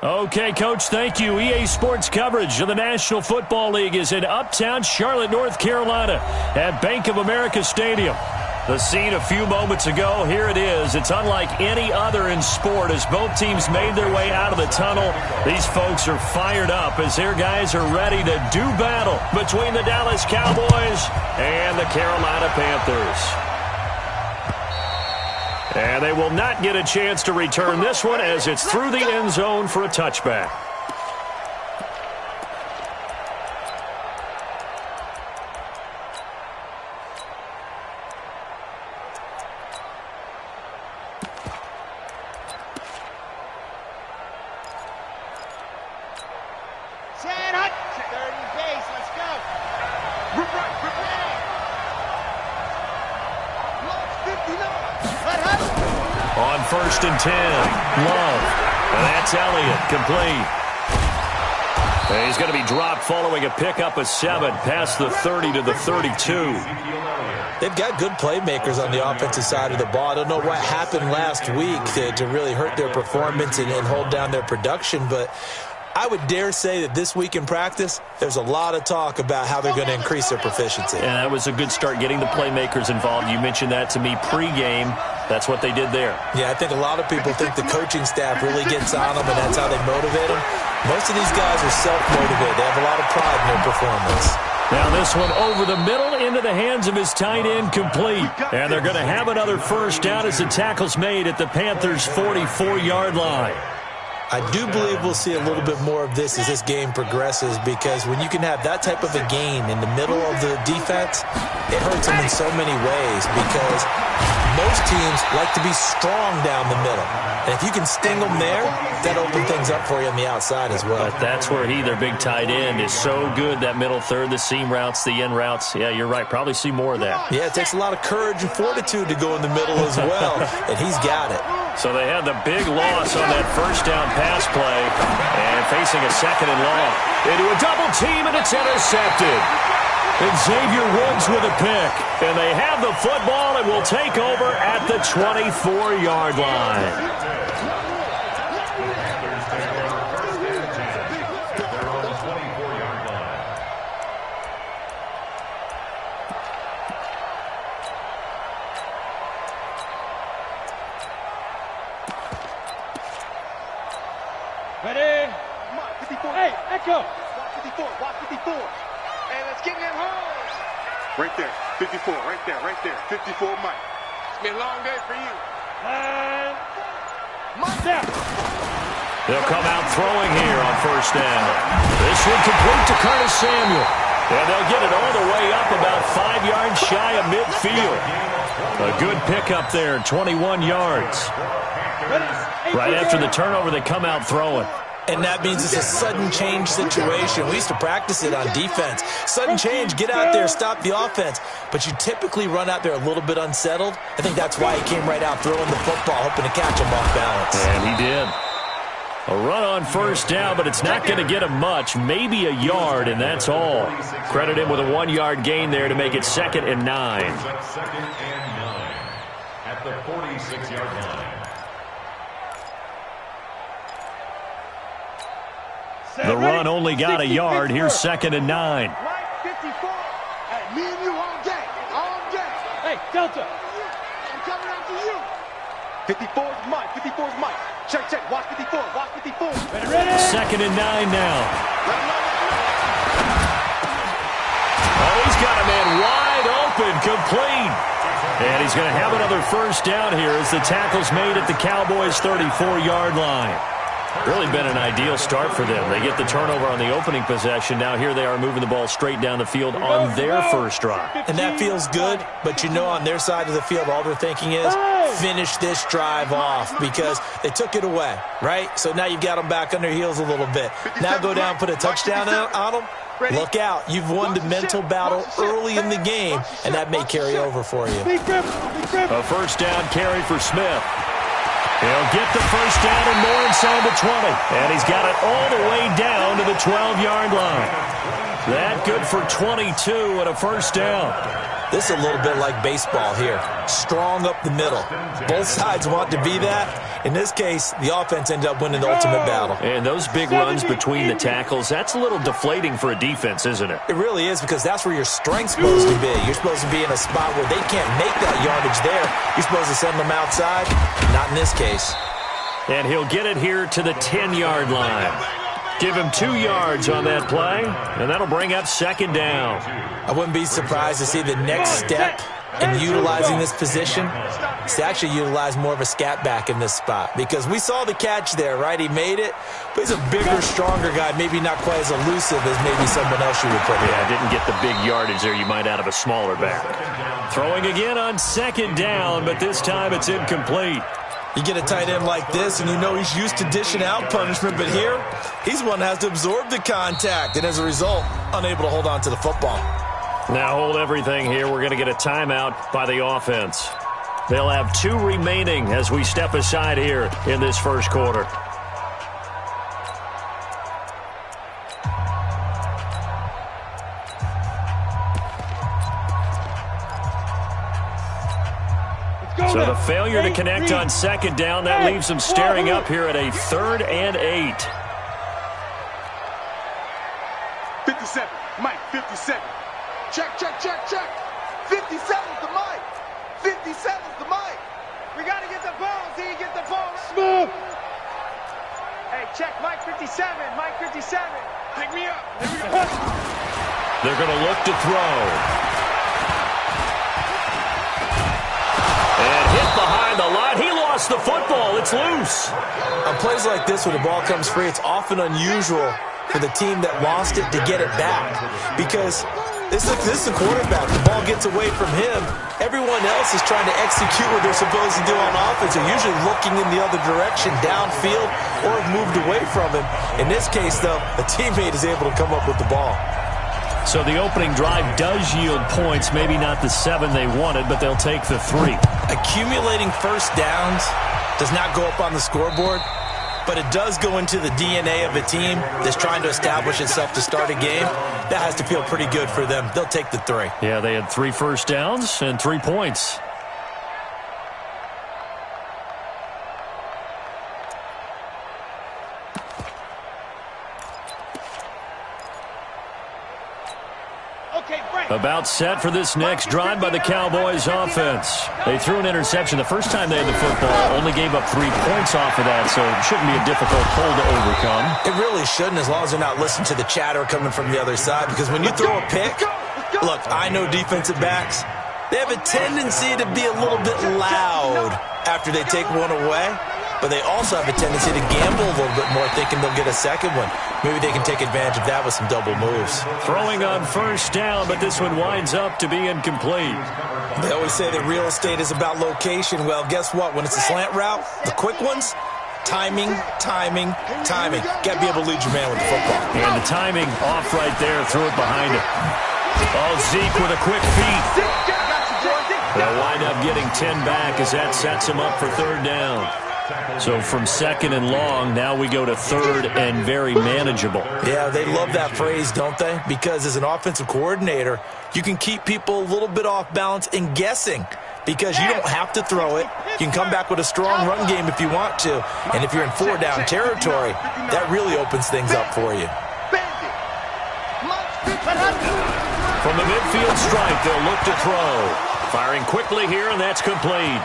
Okay, Coach, thank you. EA Sports coverage of the National Football League is in uptown Charlotte, North Carolina at Bank of America Stadium. The scene a few moments ago, here it is. It's unlike any other in sport as both teams made their way out of the tunnel. These folks are fired up as their guys are ready to do battle between the Dallas Cowboys and the Carolina Panthers. And they will not get a chance to return this one as it's through the end zone for a touchback. On 1st and 10, Love. And that's Elliott, complete. And he's going to be dropped following a pickup of 7 past the 30 to the 32. They've got good playmakers on the offensive side of the ball. I don't know what happened last week to really hurt their performance and hold down their production, but I would dare say that this week in practice, there's a lot of talk about how they're going to increase their proficiency. And that was a good start getting the playmakers involved. You mentioned that to me pregame. That's what they did there. Yeah, I think a lot of people think the coaching staff really gets on them, and that's how they motivate them. Most of these guys are self-motivated. They have a lot of pride in their performance. Now this one over the middle into the hands of his tight end, complete. And they're going to have another first down as the tackle's made at the Panthers' 44-yard line. I do believe we'll see a little bit more of this as this game progresses, because when you can have that type of a gain in the middle of the defense, it hurts them in so many ways, because most teams like to be strong down the middle. And if you can sting them there, that opens things up for you on the outside as well. But that's where their big tight end, is so good, that middle third, the seam routes, the end routes. Yeah, you're right. Probably see more of that. Yeah, it takes a lot of courage and fortitude to go in the middle as well, and he's got it. So they had the big loss on that first down pass play, and facing a 2nd and long. Into a double team, and it's intercepted. And Xavier Woods with a pick. And they have the football and will take over at the 24-yard line. Ready? Come on, 54. Hey, echo. Watch 54. Watch 54. Hey, let's get in that hole. Right there. 54. Right there. Right there. 54, Mike. It's been a long day for you. Mike down. They'll come out throwing here on first down. This one complete to Curtis Samuel. And they'll get it all the way up about 5 yards shy of midfield. A good pickup there, 21 yards. Right after the turnover, they come out throwing. And that means it's a sudden change situation. We used to practice it on defense. Sudden change, get out there, stop the offense. But you typically run out there a little bit unsettled. I think that's why he came right out throwing the football, hoping to catch him off balance. And he did. A run on first down, but it's not going to get him much. Maybe a yard, and that's all. Credit him with a 1-yard gain there to make it 2nd and 9. 2nd and 9 at the 46-yard line. The run only got a yard. Here's 2nd and 9. Right, 54. Hey, me and you all day. All day. Hey, Delta. I'm coming after you. 54 is Mike. 54 is Mike. Check, check. Watch 54. Watch 54. Ready? 2nd and 9 now. Oh, he's got a man wide open, complete. And he's going to have another first down here as the tackle's made at the Cowboys' 34-yard line. Really been an ideal start for them. They get the turnover on the opening possession. Now here they are moving the ball straight down the field on their first drive. And that feels good, but you know on their side of the field all they're thinking is finish this drive off because they took it away, right? So now you've got them back on their heels a little bit. Now go down, put a touchdown on them. Look out. You've won the mental battle early in the game, and that may carry over for you. A first down carry for Smith. He'll get the first down and more inside the 20. And he's got it all the way down to the 12-yard line. That good for 22 and a first down. This is a little bit like baseball here. Strong up the middle. Both sides want to be that. In this case, the offense ended up winning the ultimate battle. And those big runs between the tackles, that's a little deflating for a defense, isn't it? It really is, because that's where your strength's supposed to be. You're supposed to be in a spot where they can't make that yardage there. You're supposed to send them outside. Not in this case. And he'll get it here to the 10-yard line. Give him 2 yards on that play, and that'll bring up second down. I wouldn't be surprised to see the next step in utilizing this position is to actually utilize more of a scat back in this spot, because we saw the catch there, right? He made it, but he's a bigger, stronger guy, maybe not quite as elusive as maybe someone else you would put in. Yeah, didn't get the big yardage there you might out of a smaller back. Throwing again on second down, but this time it's incomplete. You get a tight end like this, and you know he's used to dishing out punishment, but here, he's one that has to absorb the contact, and as a result, unable to hold on to the football. Now hold everything here. We're going to get a timeout by the offense. They'll have 2 remaining as we step aside here in this first quarter. So the failure to connect on second down, that leaves them staring up here at a 3rd and 8. 57, Mike, 57. Check, check, check, check. 57's the mic. 57's the mic. We got to get the ball. Z, get the ball. Smooth. Hey, check, Mike 57, Mike 57. Pick me up. Here we go. They're going to look to throw. And hit behind the line. He lost the football. It's loose. On plays like this where the ball comes free, it's often unusual for the team that lost it to get it back, because this is the quarterback. The ball gets away from him. Everyone else is trying to execute what they're supposed to do on offense. They're usually looking in the other direction, downfield, or have moved away from him. In this case, though, a teammate is able to come up with the ball. So the opening drive does yield points, maybe not the 7 they wanted, but they'll take the 3. Accumulating first downs does not go up on the scoreboard, but it does go into the DNA of a team that's trying to establish itself to start a game. That has to feel pretty good for them. They'll take the 3. Yeah, they had 3 first downs and 3 points. About set for this next drive by the Cowboys offense. They threw an interception the first time they had the football, only gave up 3 points off of that, so it shouldn't be a difficult pull to overcome. It really shouldn't, as long as they're not listening to the chatter coming from the other side, because when you throw a pick, look, I know defensive backs, they have a tendency to be a little bit loud after they take one away, but they also have a tendency to gamble a little bit more, thinking they'll get a second one. Maybe they can take advantage of that with some double moves. Throwing on first down, but this one winds up to be incomplete. They always say that real estate is about location. Well, guess what? When it's a slant route, the quick ones, timing, timing, timing. Got to be able to lead your man with the football. And the timing off right there, threw it behind him. Oh, Zeke with a quick feed. They'll wind up getting 10 back as that sets him up for 3rd down. So from 2nd and long, now we go to 3rd and very manageable. Yeah, they love that phrase, don't they? Because as an offensive coordinator, you can keep people a little bit off balance and guessing, because you don't have to throw it. You can come back with a strong run game if you want to. And if you're in 4-down territory, that really opens things up for you. From the midfield stripe, they'll look to throw. Firing quickly here, and that's complete.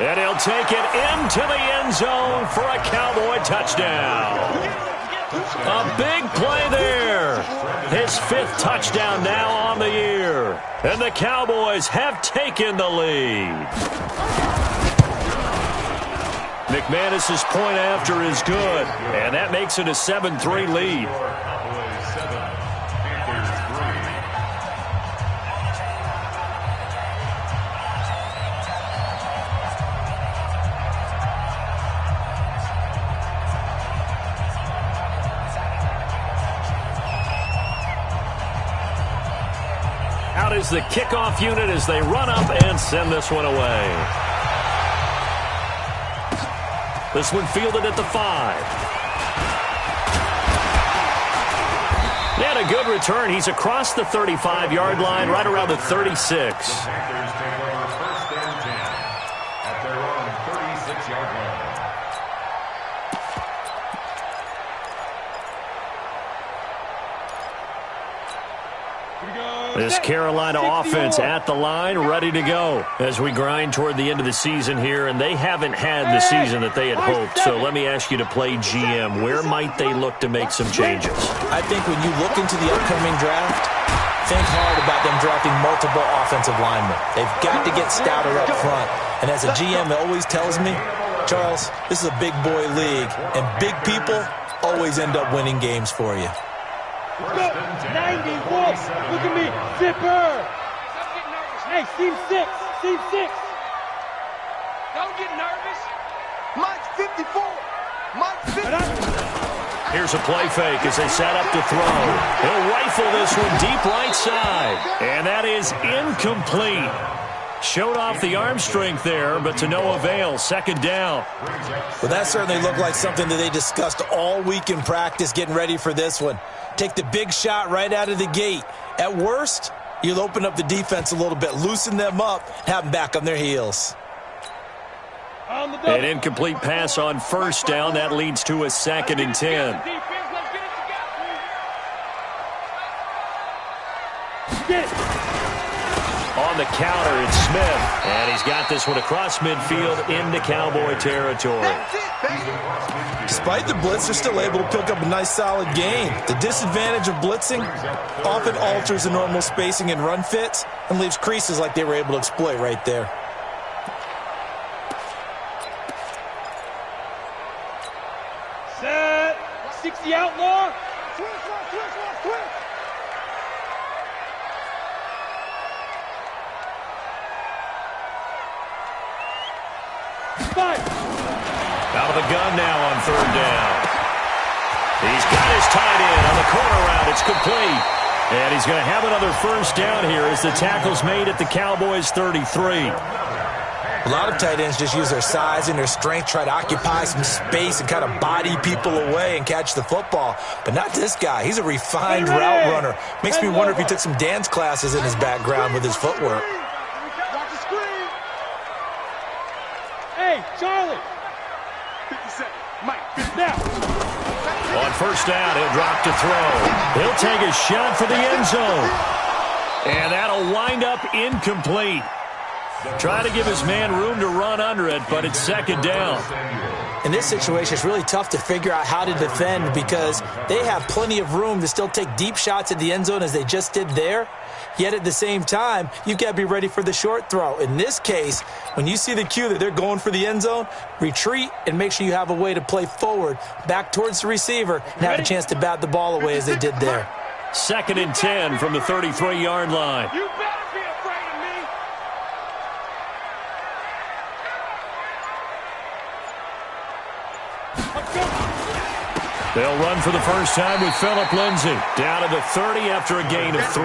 And he'll take it into the end zone for a Cowboy touchdown. A big play there. His 5th touchdown now on the year. And the Cowboys have taken the lead. McManus's point after is good, and that makes it a 7-3 lead. Out is the kickoff unit as they run up and send this one away. This one fielded at the 5. a good return. He's across the 35-yard line, right around the 36. The Panthers take over first and 10 at their own 36-yard line. This Carolina offense at the line, ready to go as we grind toward the end of the season here, and they haven't had the season that they had hoped. So let me ask you to play GM. Where might they look to make some changes? I think when you look into the upcoming draft, think hard about them drafting multiple offensive linemen. They've got to get stouter up front. And as a GM, it always tells me, Charles, this is a big boy league, and big people always end up winning games for you. 91. Look at me. Zipper. Hey, seam 6. Seam 6. Don't get nervous. Mike's 54. Mike's 50. Here's a play fake as they set up to throw. He'll rifle this one deep right side. And that is incomplete. Showed off the arm strength there, but to no avail. Second down. Well, that certainly looked like something that they discussed all week in practice getting ready for this one. Take the big shot right out of the gate. At worst, you'll open up the defense a little bit, loosen them up, have them back on their heels. An incomplete pass on first down. That leads to a 2nd and 10. On the counter, it's Smith. And he's got this one across midfield into Cowboy territory. Despite the blitz, they're still able to pick up a nice, solid gain. The disadvantage of blitzing often alters the normal spacing and run fits and leaves creases like they were able to exploit right there. Set. 60 outlaw. Twist. Out of the gun now on 3rd down. He's got his tight end on the corner route. It's complete. And he's going to have another first down here as the tackle's made at the Cowboys' 33. A lot of tight ends just use their size and their strength, try to occupy some space and kind of body people away and catch the football. But not this guy. He's a refined route runner. Makes me wonder if he took some dance classes in his background with his footwork. Hey, Charlie. 57. Mike, now. On first down, he'll drop to throw. He'll take a shot for the end zone. And that'll wind up incomplete. Try to give his man room to run under it, but it's 2nd down. In this situation, it's really tough to figure out how to defend because they have plenty of room to still take deep shots at the end zone as they just did there. Yet at the same time, you've got to be ready for the short throw. In this case, when you see the cue that they're going for the end zone, retreat and make sure you have a way to play forward, back towards the receiver, and have a chance to bat the ball away as they did there. 2nd and 10 from the 33-yard line. You better be afraid of me. They'll run for the first time with Phillip Lindsay. Down to the 30 after a gain of 3.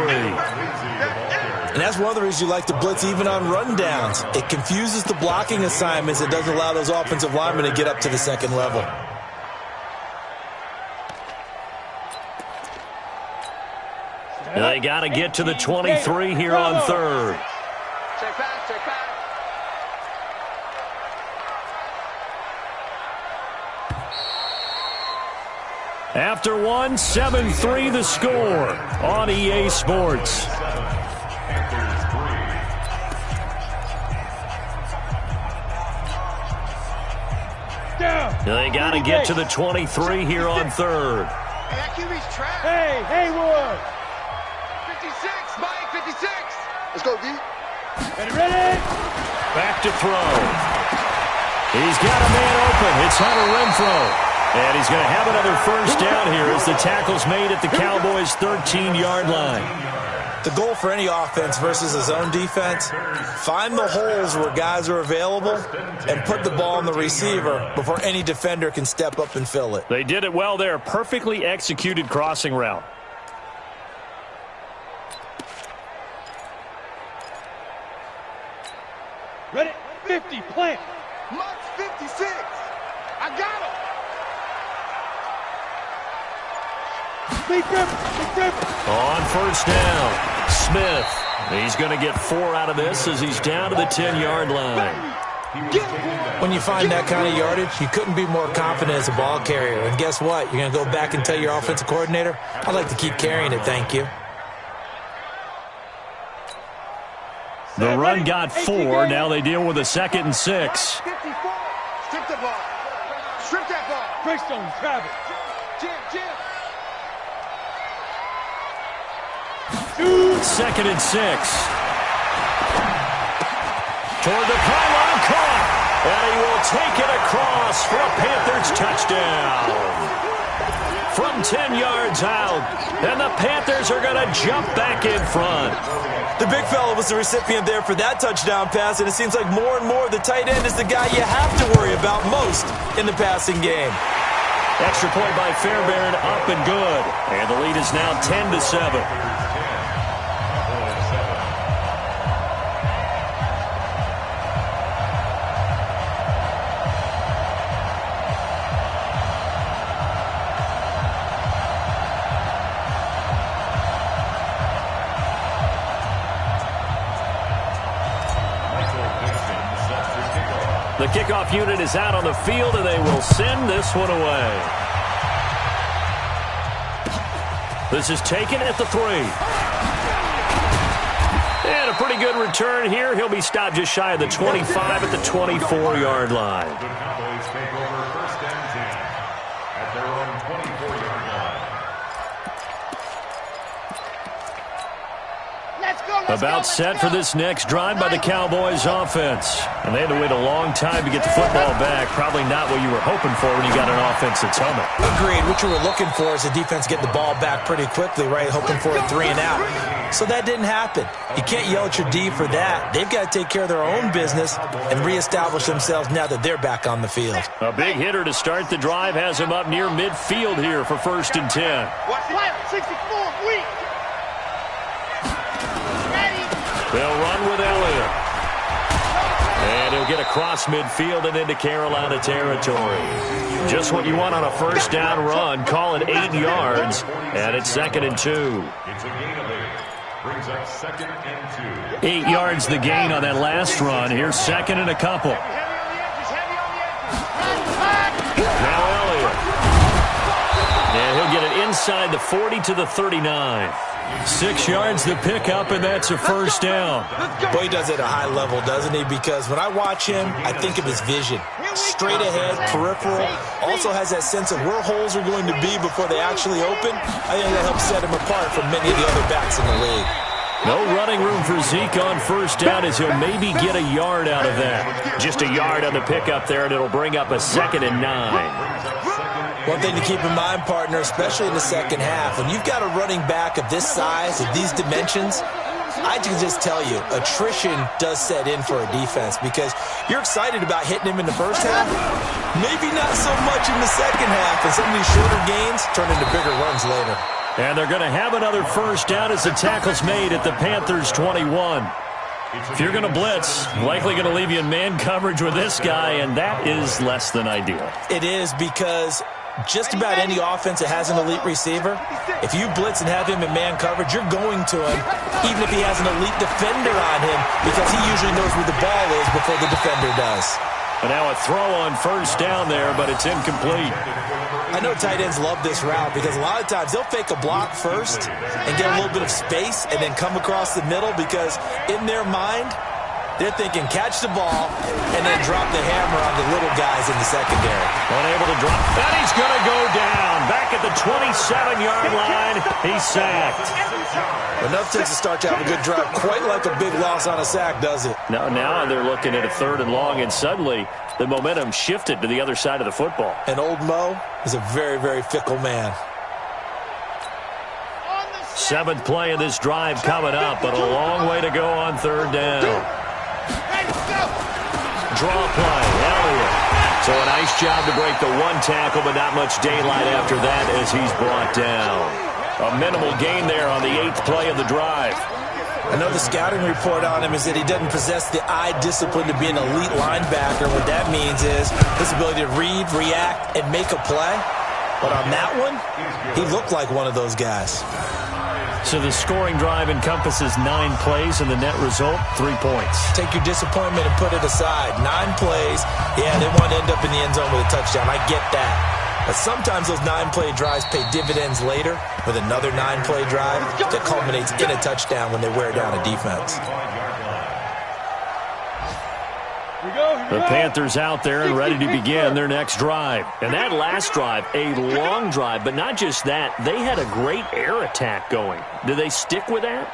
And that's one of the reasons you like to blitz even on rundowns. It confuses the blocking assignments. It doesn't allow those offensive linemen to get up to the second level. They got to get to the 23 here on 3rd. Check back. After one, 7-3 the score on EA Sports. They got to get to the 23 here on 3rd. Hey, Haywood. 56, Mike, 56. Let's go, D. Ready? Back to throw. He's got a man open. It's Hunter Renfrow. And he's going to have another first down here as the tackle's made at the Cowboys' 13-yard line. The goal for any offense versus a zone defense, find the holes where guys are available and put the ball on the receiver before any defender can step up and fill it. They did it well there. Perfectly executed crossing route. Ready? 50, plant. Mike's 56. I got him. On first down, Smith. He's going to get 4 out of this as he's down to the 10-yard line. When you find that kind of yardage, you couldn't be more confident as a ball carrier. And guess what? You're going to go back and tell your offensive coordinator, I'd like to keep carrying it, thank you. The run got 4. Now they deal with a 2nd and 6. Strip the ball. Strip that ball. Greystone, Travis. Jam. 2nd and 6. Toward the pylon, caught. And he will take it across for a Panthers touchdown. From 10 yards out. And the Panthers are going to jump back in front. The big fella was the recipient there for that touchdown pass, and it seems like more and more the tight end is the guy you have to worry about most in the passing game. Extra point by Fairbairn, up and good. And the lead is now 10-7. The kickoff unit is out on the field, and they will send this one away. This is taken at the 3. And a pretty good return here. He'll be stopped just shy of the 25 at the 24-yard line. The Cowboys take over 1st and 10 at their own 24-yard line. About set for this next drive by the Cowboys offense. And they had to wait a long time to get the football back. Probably not what you were hoping for when you got an offense that's humming. Agreed. What you were looking for is the defense getting the ball back pretty quickly, right? Hoping for a 3 and out. So that didn't happen. You can't yell at your D for that. They've got to take care of their own business and reestablish themselves now that they're back on the field. A big hitter to start the drive has him up near midfield here for 1st and 10. 64, weak. They'll run with Elliott. And he'll get across midfield and into Carolina territory. Just what you want on a 1st down run. Call it 8 yards. And it's 2nd and 2. It's a gain of 8. Brings up 2nd and 2. 8 yards the gain on that last run. Here's 2nd and a couple. Now Elliott. And he'll get it inside the 40 to the 39. 6 yards the pickup, and that's a 1st down. Boy, he does it at a high level, doesn't he? Because when I watch him, I think of his vision. Straight ahead, peripheral. Also has that sense of where holes are going to be before they actually open. I think that helps set him apart from many of the other backs in the league. No running room for Zeke on 1st down as he'll maybe get a yard out of that. Just a yard on the pickup there, and it'll bring up a 2nd and 9. One thing to keep in mind, partner, especially in the second half, when you've got a running back of this size, of these dimensions, I can just tell you, attrition does set in for a defense because you're excited about hitting him in the first half, maybe not so much in the second half, and some of these shorter gains turn into bigger runs later. And they're going to have another 1st down as the tackle's made at the Panthers' 21. If you're going to blitz, likely going to leave you in man coverage with this guy, and that is less than ideal. It is because just about any offense that has an elite receiver, if you blitz and have him in man coverage, you're going to him, even if he has an elite defender on him, because he usually knows where the ball is before the defender does. And now a throw on 1st down there, but it's incomplete. I know tight ends love this route because a lot of times they'll fake a block first and get a little bit of space and then come across the middle because in their mind, they're thinking catch the ball and then drop the hammer on the little guys in the secondary. Unable to drop. And he's going to go down. Back at the 27-yard line. He's sacked. Enough takes to start to have a good drive. Quite like a big loss on a sack, does it? Now they're looking at a 3rd and long, and suddenly the momentum shifted to the other side of the football. And old Mo is a very, very fickle man. 7th play of this drive coming up, but a long way to go on 3rd down. Draw play, Elliott. So a nice job to break the 1 tackle, but not much daylight after that as he's brought down. A minimal gain there on the 8th play of the drive. I know the scouting report on him is that he doesn't possess the eye discipline to be an elite linebacker. What that means is his ability to read, react, and make a play. But on that one, he looked like one of those guys. So the scoring drive encompasses 9 plays, and the net result, 3 points. Take your disappointment and put it aside. 9 plays. Yeah, they want to end up in the end zone with a touchdown. I get that. But sometimes those 9-play drives pay dividends later with another 9-play drive that culminates in a touchdown when they wear down a defense. The Panthers out there and ready to begin their next drive. And that last drive, a long drive, but not just that, they had a great air attack going. Do they stick with that?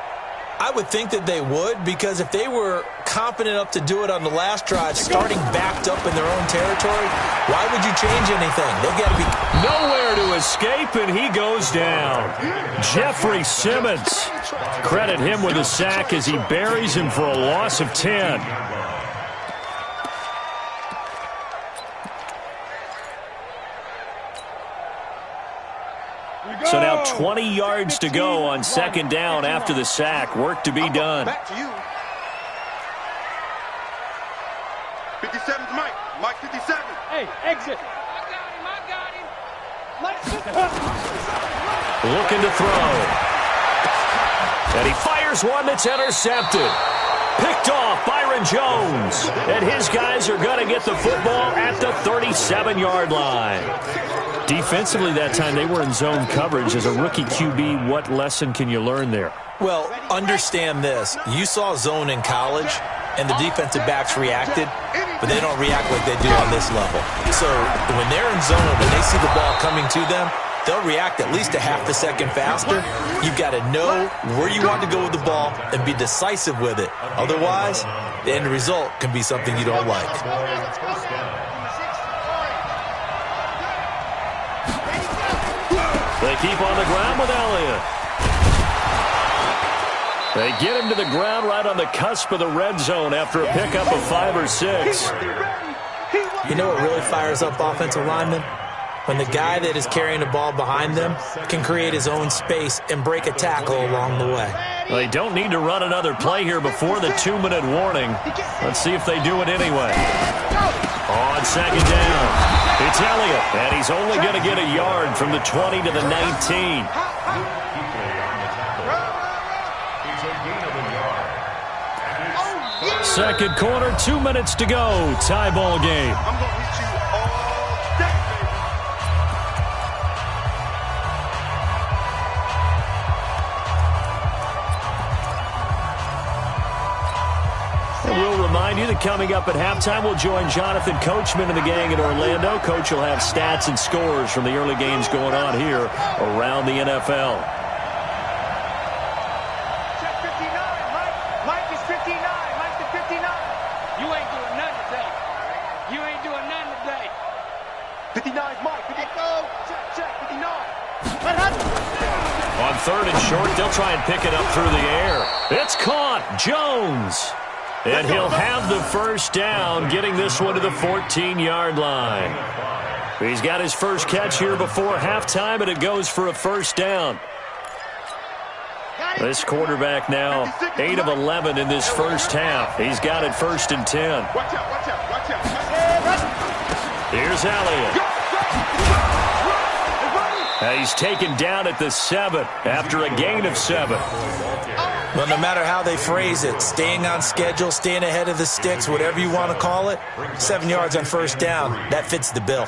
I would think that they would, because if they were confident enough to do it on the last drive, starting backed up in their own territory, why would you change anything? They've got to be nowhere to escape, and he goes down. Jeffrey Simmons. Credit him with a sack as he buries him for a loss of 10. So now 20 yards to go on second down after the sack. Work to be done. Back to you. 57's Mike. Mike 57. Hey, exit. I got him. Looking to throw. And he fires one that's intercepted. Picked off Byron Jones. And his guys are going to get the football at the 37-yard line. Defensively that time, they were in zone coverage. As a rookie QB, what lesson can you learn there? Well, understand this. You saw zone in college, and the defensive backs reacted, but they don't react like they do on this level. So when they're in zone and they see the ball coming to them, they'll react at least a half a second faster. You've got to know where you want to go with the ball and be decisive with it. Otherwise, the end result can be something you don't like. They keep on the ground with Elliott. They get him to the ground right on the cusp of the red zone after a pickup of 5 or 6. You know what really fires up offensive linemen? When the guy that is carrying the ball behind them can create his own space and break a tackle along the way. Well, they don't need to run another play here before the 2-minute warning. Let's see if they do it anyway. On second down, it's Elliott, and he's only going to get a yard from the 20 to the 19. Second quarter, 2 minutes to go. Tie ball game. I'm going to reach you all day, And we'll remind you that coming up at halftime, we'll join Jonathan Coachman and the gang in Orlando. Coach will have stats and scores from the early games going on here around the NFL. Check 59, Mike. Mike is 59. Mike to 59. You ain't doing nothing today. You ain't doing nothing today. 59's Mike. 50. Check 59. On third and short, they'll try and pick it up through the air. It's caught. Jones. And he'll have the first down, getting this one to the 14-yard line. He's got his first catch here before halftime, and it goes for a first down. This quarterback now 8 of 11 in this first half. He's got it 1st and 10. Watch out, watch out, watch out. Here's Elliott. And he's taken down at the 7 after a gain of 7. Well, no matter how they phrase it, staying on schedule, staying ahead of the sticks, whatever you want to call it, 7 yards on first down, that fits the bill.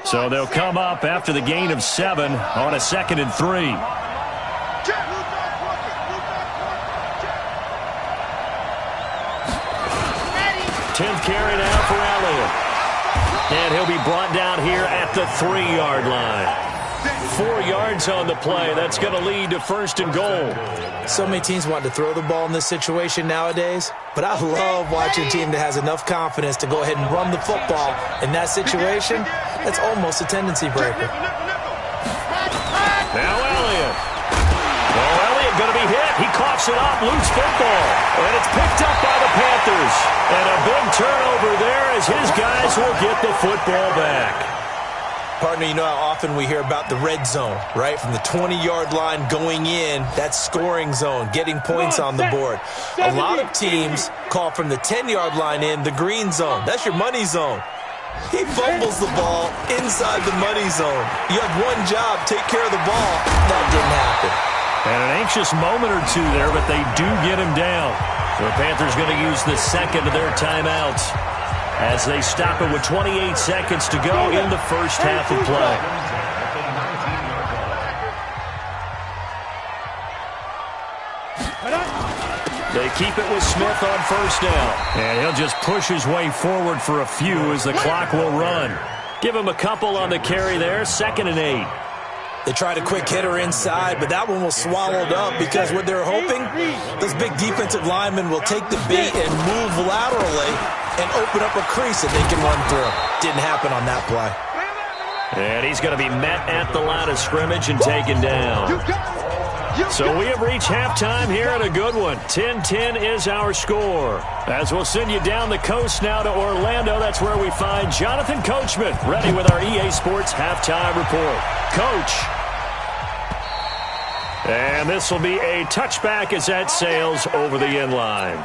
So they'll come up after the gain of 7 on a 2nd and 3. 10th carry now for Elliott. And he'll be brought down here at the 3-yard line. 4 yards on the play. That's going to lead to 1st and goal. So many teams want to throw the ball in this situation nowadays, but I love watching a team that has enough confidence to go ahead and run the football. In that situation, that's almost a tendency breaker. Now Elliott. Well, Elliott going to be hit. He coughs it up, loose football. And it's picked up by the Panthers. And a big turnover there as his guys will get the football back. Partner, you know how often we hear about the red zone, right? From the 20-yard line going in, that's scoring zone, getting points on the board. A lot of teams call from the 10-yard line in the green zone. That's your money zone. He fumbles the ball inside the money zone. You have one job, take care of the ball. That didn't happen. And an anxious moment or two there, but they do get him down. The Panthers going to use the second of their timeouts as they stop it with 28 seconds to go in the first half of play. They keep it with Smith on first down. And he'll just push his way forward for a few as the clock will run. Give him a couple on the carry there, 2nd and 8. They tried a quick hitter inside, but that one was swallowed up because what they're hoping, this big defensive lineman will take the bait and move laterally and open up a crease that they can run through. Didn't happen on that play. And he's going to be met at the line of scrimmage and taken down. So we have reached halftime here in a good one. 10-10 is our score. As we'll send you down the coast now to Orlando, that's where we find Jonathan Coachman ready with our EA Sports halftime report. Coach. And this will be a touchback as that sails over the end line.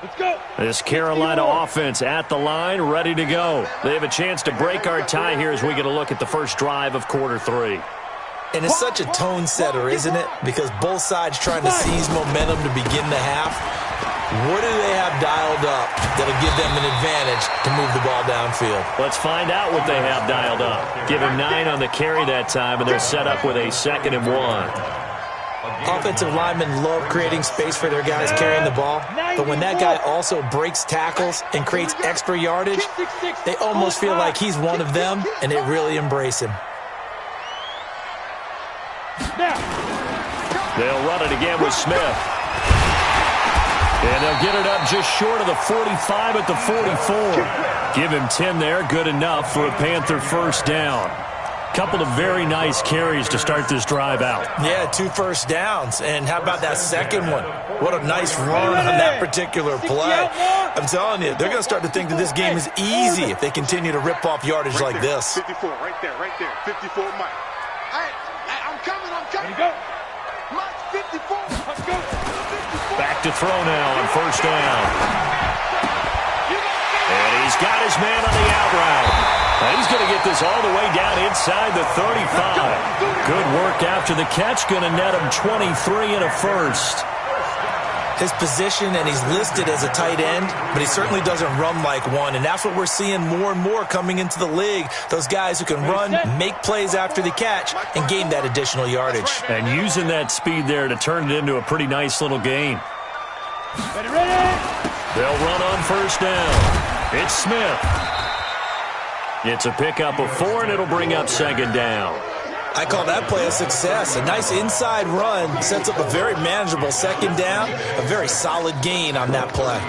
Let's go. This Carolina offense at the line, ready to go. They have a chance to break our tie here as we get a look at the first drive of quarter 3. And it's such a tone setter, isn't it? Because both sides trying to seize momentum to begin the half. What do they have dialed up that'll give them an advantage to move the ball downfield? Let's find out what they have dialed up. Give him 9 on the carry that time, and they're set up with a 2nd and 1. Offensive linemen love creating space for their guys carrying the ball, but when that guy also breaks tackles and creates extra yardage, they almost feel like he's one of them, and they really embrace him. They'll run it again with Smith. And they'll get it up just short of the 45 at the 44. Give him 10 there, good enough for a Panther first down. Couple of very nice carries to start this drive out. Yeah, 2 first downs. And how about that second one? What a nice run on that particular play. I'm telling you, they're going to start to think that this game is easy if they continue to rip off yardage like this. 54, right there. 54, Mike. Hey, I'm coming. Go. Mike, 54. Let's go. 54. Back to throw now on first down. And he's got his man on the out route. And he's going to get this all the way down inside the 35. Good work after the catch. Going to net him 23 and a first. His position, and he's listed as a tight end, but he certainly doesn't run like one. And that's what we're seeing more and more coming into the league. Those guys who can run, make plays after the catch, and gain that additional yardage. And using that speed there to turn it into a pretty nice little gain. Ready. They'll run on first down. It's Smith. It's a pickup of 4, and it'll bring up 2nd down. I call that play a success. A nice inside run sets up a very manageable 2nd down. A very solid gain on that play.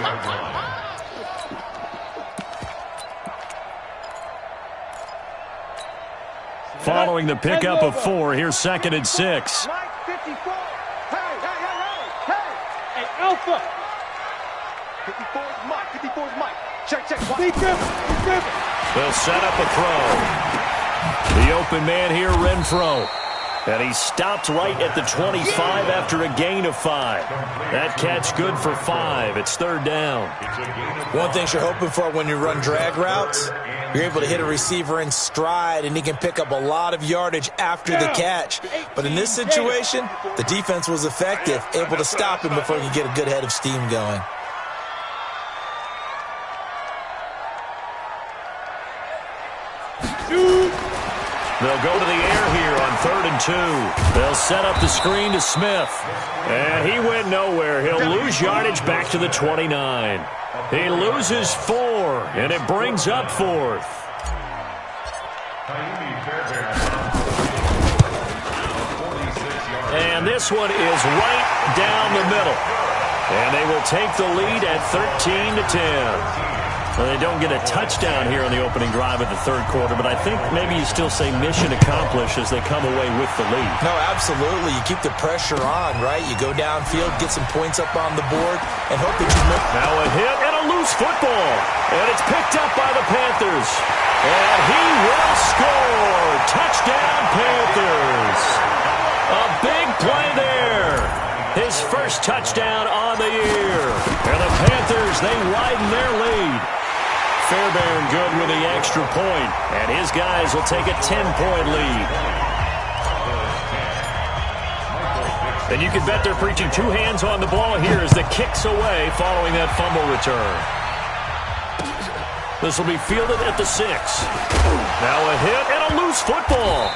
Following the pickup of 4, here's 2nd and 6. Mike, 54. Hey, Alpha. 54 is Mike. 54 is Mike. Check. Watch. They'll set up a throw. The open man here, Renfro. And he stopped right at the 25 after a gain of 5. That catch good for 5. It's 3rd down. One thing you're hoping for when you run drag routes, you're able to hit a receiver in stride, and he can pick up a lot of yardage after the catch. But in this situation, the defense was effective, able to stop him before he could get a good head of steam going. They'll go to the air here on 3rd and 2. They'll set up the screen to Smith. And he went nowhere. He'll lose yardage back to the 29. He loses 4, and it brings up 4th. And this one is right down the middle. And they will take the lead at 13-10. Well, they don't get a touchdown here on the opening drive of the third quarter, but I think maybe you still say mission accomplished as they come away with the lead. No, absolutely. You keep the pressure on, right? You go downfield, get some points up on the board, and hope that you make... Now a hit and a loose football. And it's picked up by the Panthers. And he will score. Touchdown, Panthers. A big play there. His first touchdown on the year. And the Panthers, they widen their lead. Fairbairn good with the extra point, and his guys will take a 10-point lead. And you can bet they're preaching two hands on the ball here as the kick's away following that fumble return. This will be fielded at the 6. Now a hit and a loose football.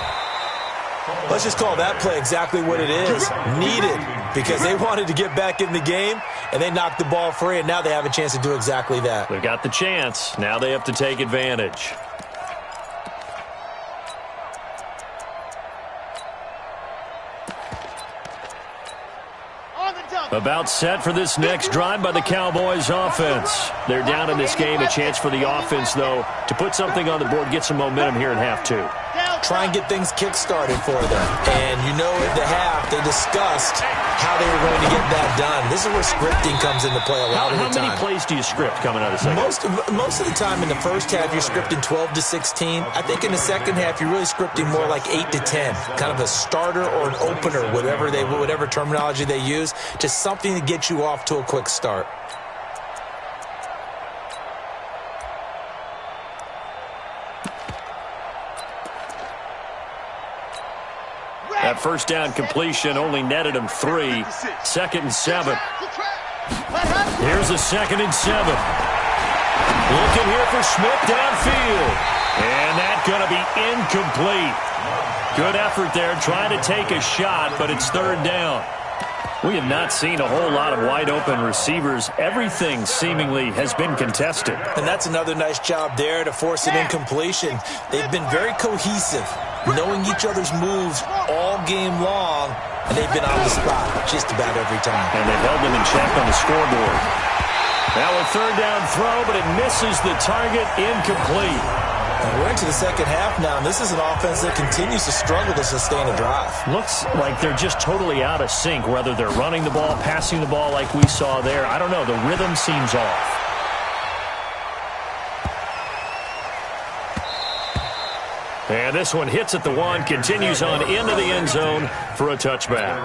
Let's just call that play exactly what it is. Needed, because they wanted to get back in the game, and they knocked the ball free, and now they have a chance to do exactly that. They've got the chance. Now they have to take advantage. About set for this next drive by the Cowboys offense. They're down in this game. A chance for the offense, though, to put something on the board, get some momentum here in half 2. Try and get things kick-started for them. And you know at the half, they discussed how they were going to get that done. This is where scripting comes into play a lot of the time. How many plays do you script coming out of the second? Most of the time in the first half, you're scripting 12 to 16. I think in the second half, you're really scripting more like 8 to 10. Kind of a starter or an opener, whatever terminology they use. Just something to get you off to a quick start. That first down completion only netted him 3. 2nd and 7. Here's a 2nd and 7. Looking here for Smith downfield. And that's going to be incomplete. Good effort there trying to take a shot, but it's 3rd down. We have not seen a whole lot of wide-open receivers. Everything seemingly has been contested. And that's another nice job there to force an incompletion. They've been very cohesive, knowing each other's moves all game long, and they've been on the spot just about every time. And they've held them in check on the scoreboard. Now a 3rd down throw, but it misses the target, incomplete. And we're into the second half now, and this is an offense that continues to struggle to sustain a drive. Looks like they're just totally out of sync, whether they're running the ball, passing the ball like we saw there. I don't know. The rhythm seems off. And this one hits at the 1, continues on into the end zone for a touchback.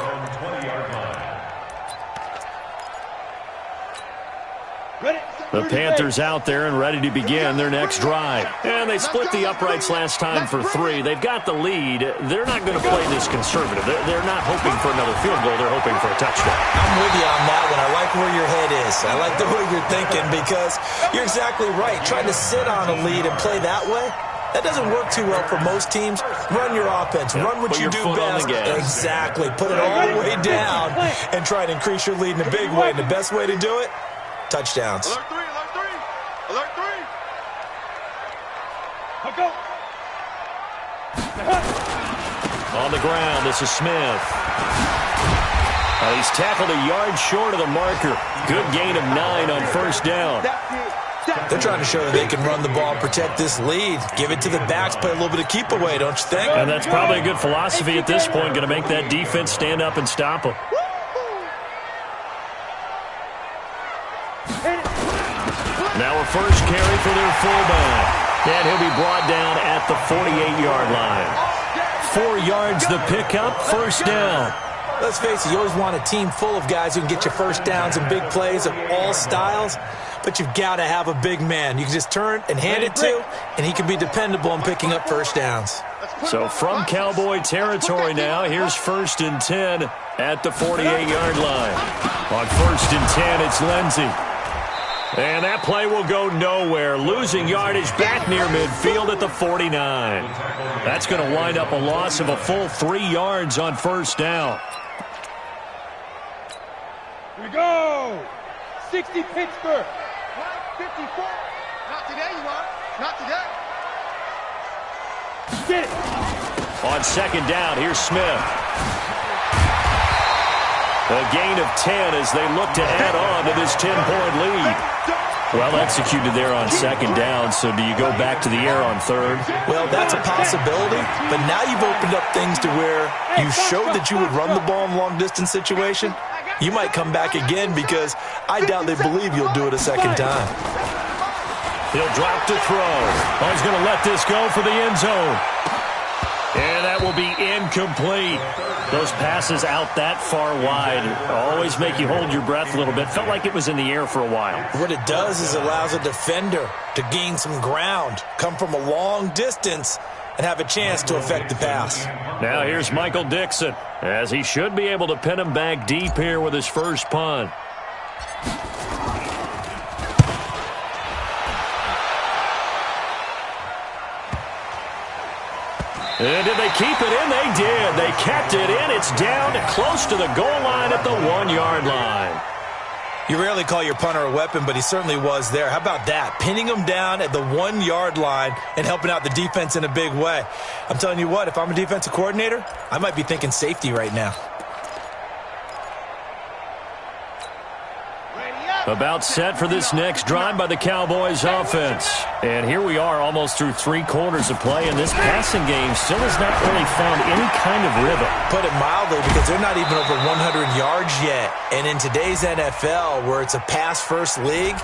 The Panthers out there and ready to begin their next drive. And they split the uprights last time for 3. They've got the lead. They're not going to play this conservative. They're not hoping for another field goal. They're hoping for a touchdown. I'm with you on that one. I like where your head is. I like the way you're thinking because you're exactly right. Trying to sit on a lead and play that way, that doesn't work too well for most teams. Run your offense. Run what you do best. Exactly. Put it all the way down and try to increase your lead in a big way. And the best way to do it, touchdowns. Alert 3, alert 3. Alert 3. Go. On the ground, this is Smith. He's tackled a yard short of the marker. Good gain of 9 on 1st down. They're trying to show that they can run the ball, protect this lead. Give it to the backs, play a little bit of keep away, don't you think? And that's probably a good philosophy at this point, going to make that defense stand up and stop them. Now a first carry for their fullback. And he'll be brought down at the 48-yard line. 4 yards the pickup, 1st down. Let's face it, you always want a team full of guys who can get you first downs and big plays of all styles, but you've got to have a big man you can just turn and hand it to, and he can be dependable in picking up first downs. So from Cowboy territory now, here's 1st and 10 at the 48-yard line. On 1st and 10, it's Lindsey. And that play will go nowhere. Losing yardage back near midfield at the 49. That's going to wind up a loss of a full 3 yards on 1st down. Here we go. 60 Pittsburgh. 54. Not today, you are. Not today. Get it. On 2nd down, here's Smith. A gain of 10 as they look to add on to this 10-point lead. Well executed there on second down, so do you go back to the air on third? Well, that's a possibility, but now you've opened up things to where you showed that you would run the ball in a long-distance situation. You might come back again because I doubt they believe you'll do it a second time. He'll drop to throw. Oh, he's going to let this go for the end zone. And that will be incomplete. Those passes out that far wide always make you hold your breath a little bit. Felt like it was in the air for a while. What it does is it allows a defender to gain some ground, come from a long distance, and have a chance to affect the pass. Now here's Michael Dixon, as he should be able to pin him back deep here with his first punt. And did they keep it in? They did. They kept it in. It's down close to the goal line at the 1-yard line. You rarely call your punter a weapon, but he certainly was there. How about that? Pinning him down at the 1-yard line and helping out the defense in a big way. I'm telling you what, if I'm a defensive coordinator, I might be thinking safety right now. About set for this next drive by the Cowboys offense. And here we are almost through 3 quarters of play, and this passing game still has not really found any kind of rhythm. Put it mildly, because they're not even over 100 yards yet. And in today's NFL, where it's a pass-first league,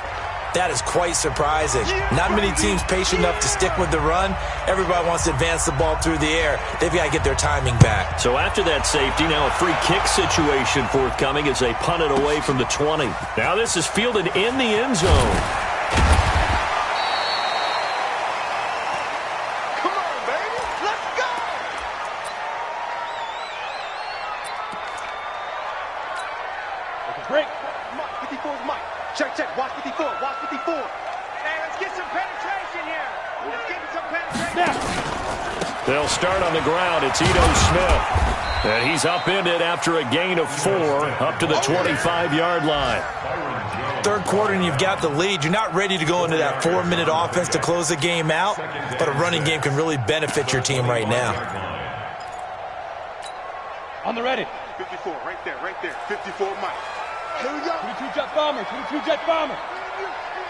that is quite surprising. Not many teams patient enough to stick with the run. Everybody wants to advance the ball through the air. They've got to get their timing back. So after that safety, now a free kick situation forthcoming as they punt it away from the 20. Now this is fielded in the end zone. Come on, baby. Let's go. Take a break. Mike, 54's Mike. Check, check. Watch 54. Watch 54. Hey, let's get some penetration here. Let's get some penetration. They'll start on the ground. It's Ito Smith. And he's upended after a gain of 4 up to the 25-yard line. Third quarter and you've got the lead. You're not ready to go into that 4-minute offense to close the game out, but a running game can really benefit your team right now. On the ready. 54, right there, right there. 54 Mike. Here we go. 22 jet bomber, 22 jet bomber.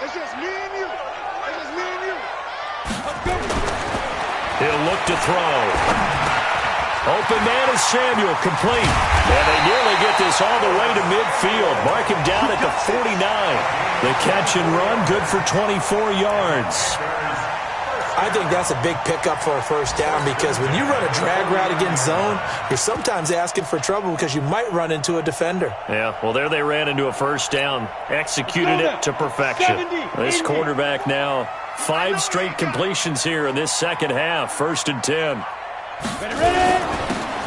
It's just me and you. It's just me and you. Let's go. He'll look to throw. Open man is Samuel, complete. And they nearly get this all the way to midfield. Mark him down at the 49. The catch and run, good for 24 yards. I think that's a big pickup for a first down, because when you run a drag route against zone, you're sometimes asking for trouble because you might run into a defender. Yeah, well, there they ran into a first down, executed it to perfection. This quarterback now, 5 straight completions here in this second half, 1st and 10.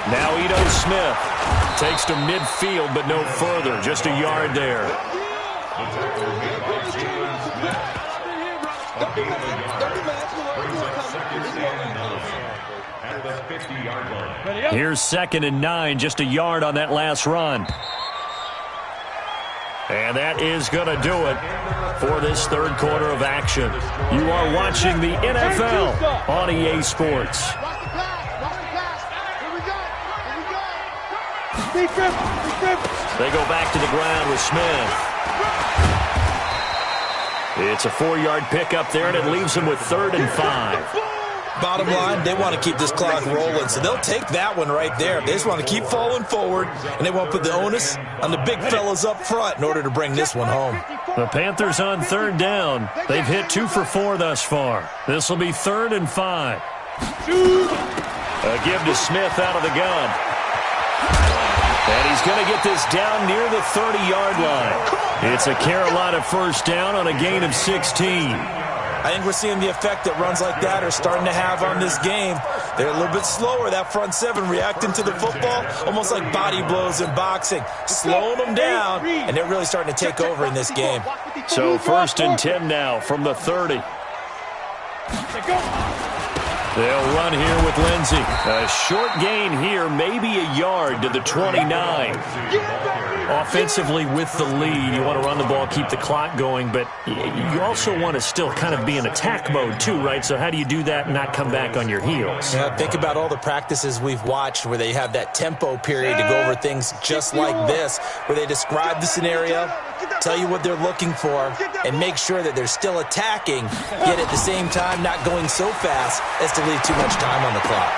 Now Ito Smith takes to midfield, but no further, just a yard there. Here's 2nd and 9, just a yard on that last run. And that is going to do it for this third quarter of action. You are watching the NFL on EA Sports. They go back to the ground with Smith. It's a 4-yard pickup there, and it leaves them with 3rd and 5. Bottom line, they want to keep this clock rolling, so they'll take that one right there. They just want to keep falling forward, and they want to put the onus on the big fellas up front in order to bring this one home. The Panthers on 3rd down. They've hit 2 for 4 thus far. This will be 3rd and 5. A give to Smith out of the gun. And he's going to get this down near the 30-yard line. It's a Carolina first down on a gain of 16. I think we're seeing the effect that runs like that are starting to have on this game. They're a little bit slower, that front 7, reacting to the football, almost like body blows in boxing, slowing them down, and they're really starting to take over in this game. So 1st and 10 now from the 30. They'll run here with Lindsey. A short gain here, maybe a yard to the 29. Offensively with the lead, you want to run the ball, keep the clock going, but you also want to still kind of be in attack mode too, right? So how do you do that and not come back on your heels? Yeah, think about all the practices we've watched where they have that tempo period to go over things just like this, where they describe the scenario, tell you what they're looking for, and make sure that they're still attacking, yet at the same time not going so fast as to leave too much time on the clock.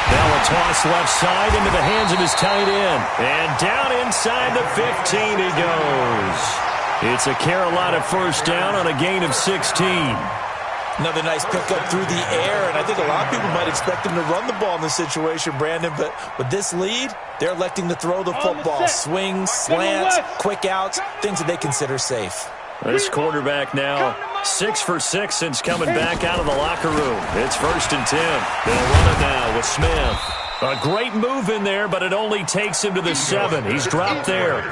Now a toss left side into the hands of his tight end. And down inside the 15 he goes. It's a Carolina first down on a gain of 16. Another nice pickup through the air, and I think a lot of people might expect him to run the ball in this situation, Brandon, but with this lead, they're electing to throw the football. Swings, slants, quick outs, things that they consider safe. This quarterback now 6 for 6 since coming back out of the locker room. It's 1st and 10. They'll run it now with Smith. A great move in there, but it only takes him to the 7. He's dropped there.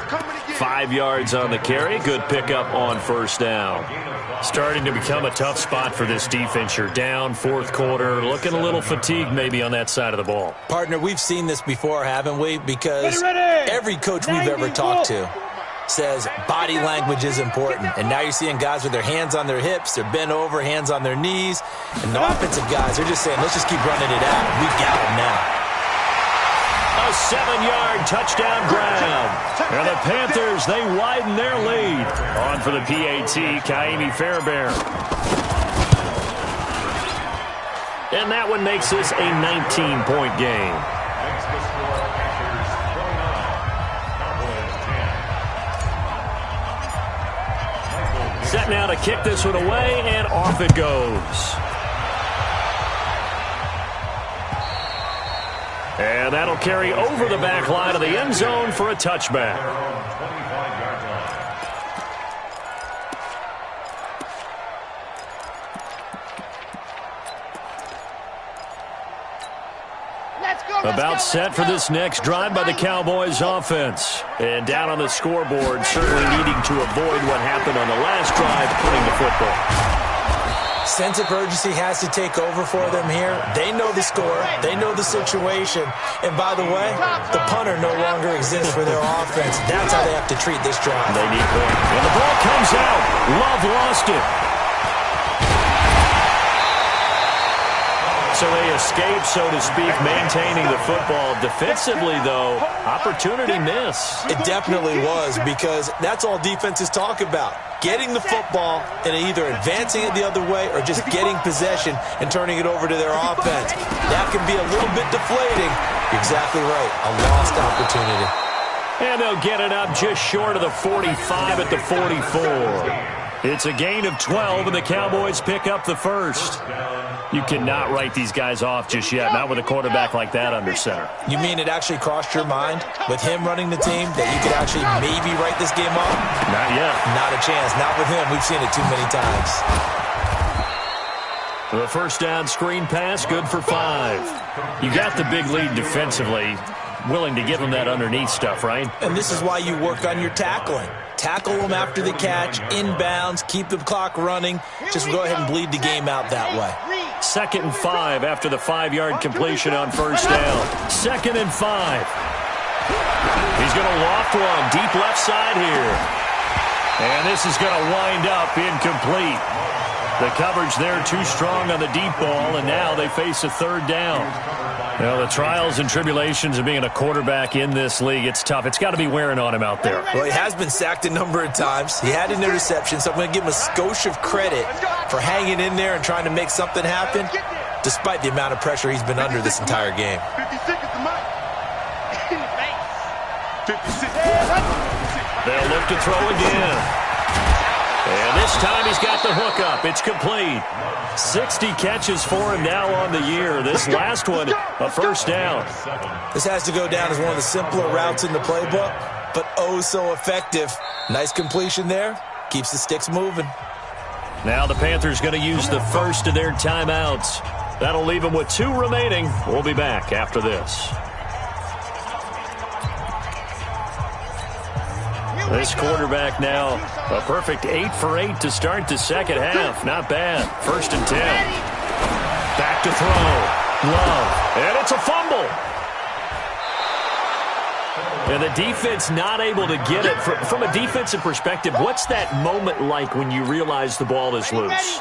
5 yards on the carry. Good pickup on first down. Starting to become a tough spot for this defense. You're down, 4th quarter. Looking a little fatigued maybe on that side of the ball. Partner, we've seen this before, haven't we? Because every coach we've ever talked to says body language is important. And now you're seeing guys with their hands on their hips, they're bent over, hands on their knees. And the offensive guys, they're just saying, let's just keep running it out. We got them now. A 7-yard touchdown grab. And the Panthers, they widen their lead. On for the PAT, Kaimi Fairbairn. And that one makes this a 19-point game. Set now to kick this one away, and off it goes. And that'll carry over the back line of the end zone for a touchback. About set for this next drive by the Cowboys offense. And down on the scoreboard, certainly needing to avoid what happened on the last drive, putting the football. Sense of urgency has to take over for them here. They know the score. They know the situation. And by the way, the punter no longer exists for their offense. That's how they have to treat this drive. They need points. And the ball comes out. Love lost it. So they escape, so to speak, maintaining the football. Defensively, though, opportunity miss. It definitely was, because that's all defenses talk about. Getting the football and either advancing it the other way or just getting possession and turning it over to their offense. That can be a little bit deflating. You're exactly right. A lost opportunity. And they'll get it up just short of the 45 at the 44. It's a gain of 12, and the Cowboys pick up the first. You cannot write these guys off just yet, not with a quarterback like that under center. You mean it actually crossed your mind with him running the team that you could actually maybe write this game off? Not yet. Not a chance. Not with him. We've seen it too many times. The first down screen pass, good for 5. You got the big lead defensively. Willing to give them that underneath stuff, right? And this is why you work on your tackling. Tackle them after the catch, inbounds, keep the clock running. Just go ahead and bleed the game out that way. 2nd and 5 after the 5-yard completion on first down. 2nd and 5. He's going to loft one deep left side here. And this is going to wind up incomplete. The coverage there too strong on the deep ball, and now they face a 3rd down. Well, the trials and tribulations of being a quarterback in this league, it's tough. It's got to be wearing on him out there. Well, he has been sacked a number of times. He had an interception, so I'm going to give him a skosh of credit for hanging in there and trying to make something happen, despite the amount of pressure he's been under this entire game. 56 is the mic. 56. They'll look to throw again. And this time he's got the hook up. It's complete. 60 catches for him now on the year. This last one, a first down. This has to go down as one of the simpler routes in the playbook, but oh so effective. Nice completion there. Keeps the sticks moving. Now the Panthers going to use the first of their timeouts. That'll leave them with 2 remaining. We'll be back after this. This quarterback now, a perfect 8 for 8 to start the second half. Not bad. 1st and 10. Back to throw. Love. And it's a fumble. And the defense not able to get it. From a defensive perspective, what's that moment like when you realize the ball is loose?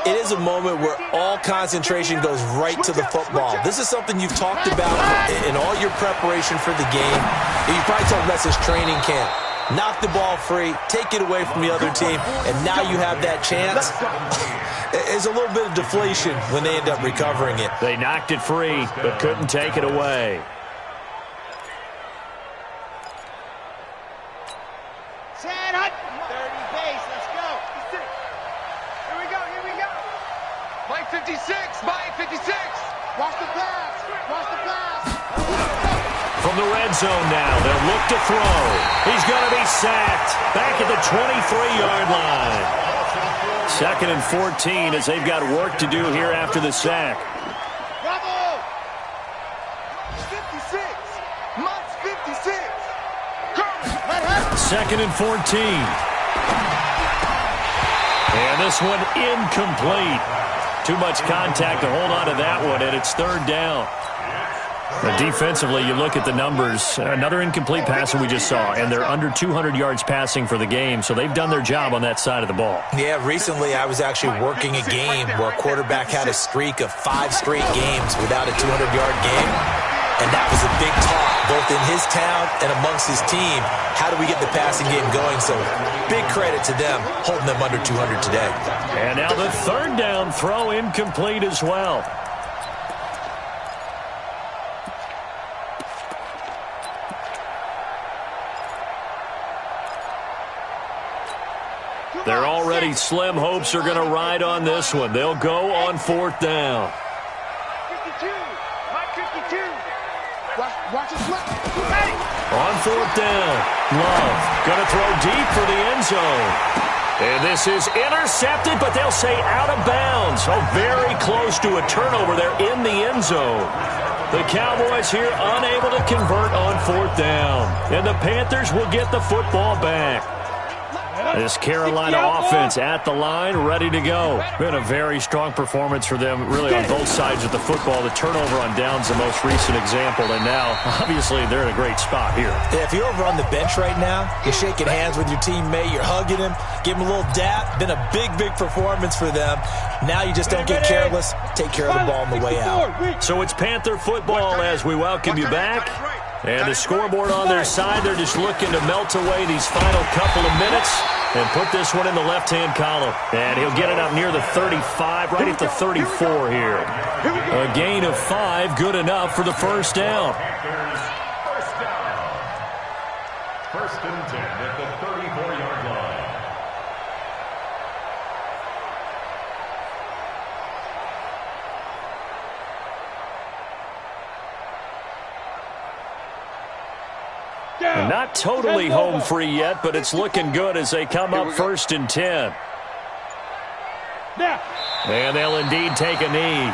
It is a moment where all concentration goes right to the football. This is something you've talked about in all your preparation for the game. You probably talked about this training camp. knock the ball free, take it away from the other team, and now you have that chance. There's a little bit of deflation when they end up recovering it. They knocked it free, but couldn't take it away. Set up. 30 base. Let's go. 56. Here we go. Mike 56. Mike 56. Watch the pass. Watch the pass. From the red zone now, they'll look to throw. He's going to be sacked back at the 23-yard line. 2nd and 14 as they've got work to do here after the sack. Bravo! 56. Mike's 56. Go. 2nd and 14. And this one incomplete. Too much contact to hold on to that one, and it's 3rd down. Defensively, you look at the numbers. Another incomplete pass that we just saw, and they're under 200 yards passing for the game, so they've done their job on that side of the ball. Yeah, recently I was actually working a game where a quarterback had a streak of 5 straight games without a 200-yard game, and that was a big talk, both in his town and amongst his team. How do we get the passing game going? So big credit to them, holding them under 200 today. And now the 3rd down throw incomplete as well. They're already slim hopes are going to ride on this one. They'll go on 4th down. 52. Mike 52. Watch his left. On 4th down, Love going to throw deep for the end zone. And this is intercepted, but they'll say out of bounds. Oh, very close to a turnover there in the end zone. The Cowboys here unable to convert on 4th down. And the Panthers will get the football back. This Carolina offense at the line, ready to go. Been a very strong performance for them, really on both sides of the football. The turnover on downs the most recent example, and now, obviously, they're in a great spot here. Yeah, if you're over on the bench right now, you're shaking hands with your teammate, you're hugging him, give him a little dap. Been a big, big performance for them. Now you just don't get careless. Take care of the ball on the way out. So it's Panther football as we welcome you back. And the scoreboard on their side, they're just looking to melt away these final couple of minutes and put this one in the left-hand column. And he'll get it up near the 35, right at the 34 here. A gain of 5, good enough for the 1st down. First and 10 at the 34-yard line. And not totally home free yet, but it's looking good as they come up 1st and 10. And they'll indeed take a knee.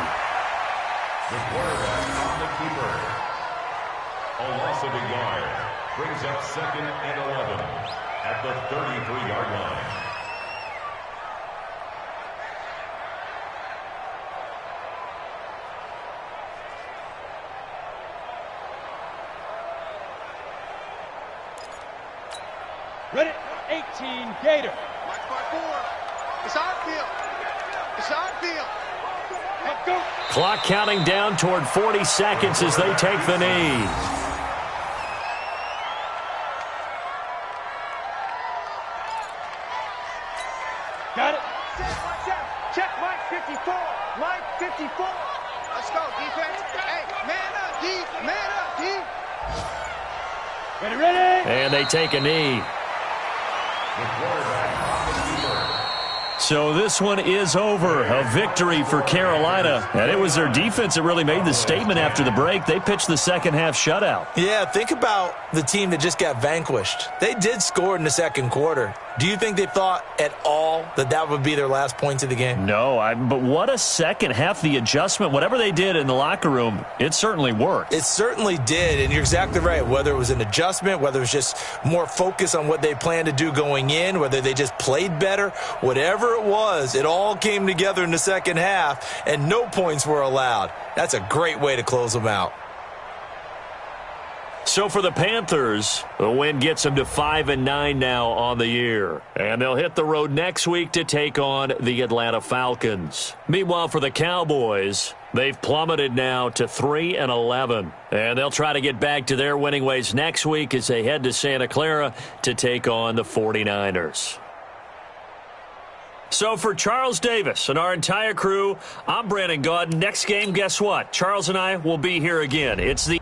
The quarterback on the keeper. A loss of a yard. Brings up 2nd and 11 at the 33-yard line. Ready? 18, Gator. Mike 5-4. It's our field. It's our field. Let's go. Clock counting down toward 40 seconds as they take the knee. Got it. Check Mike 54. Mike 54. Let's go, defense. Hey, man up, D. Man up, D. Ready? And they take a knee. So this one is over. A victory for Carolina. And it was their defense that really made the statement after the break. They pitched the second-half shutout. Yeah, think about the team that just got vanquished. They did score in the 2nd quarter. Do you think they thought at all that that would be their last points of the game? No, but what a second half. The adjustment, whatever they did in the locker room, it certainly worked. It certainly did, and you're exactly right. Whether it was an adjustment, whether it was just more focus on what they planned to do going in, whether they just played better, whatever it was, it all came together in the 2nd half, and no points were allowed. That's a great way to close them out. So for the Panthers, the win gets them to 5-9 now on the year. And they'll hit the road next week to take on the Atlanta Falcons. Meanwhile, for the Cowboys, they've plummeted now to 3-11. And they'll try to get back to their winning ways next week as they head to Santa Clara to take on the 49ers. So for Charles Davis and our entire crew, I'm Brandon Gaudin. Next game, guess what? Charles and I will be here again. It's the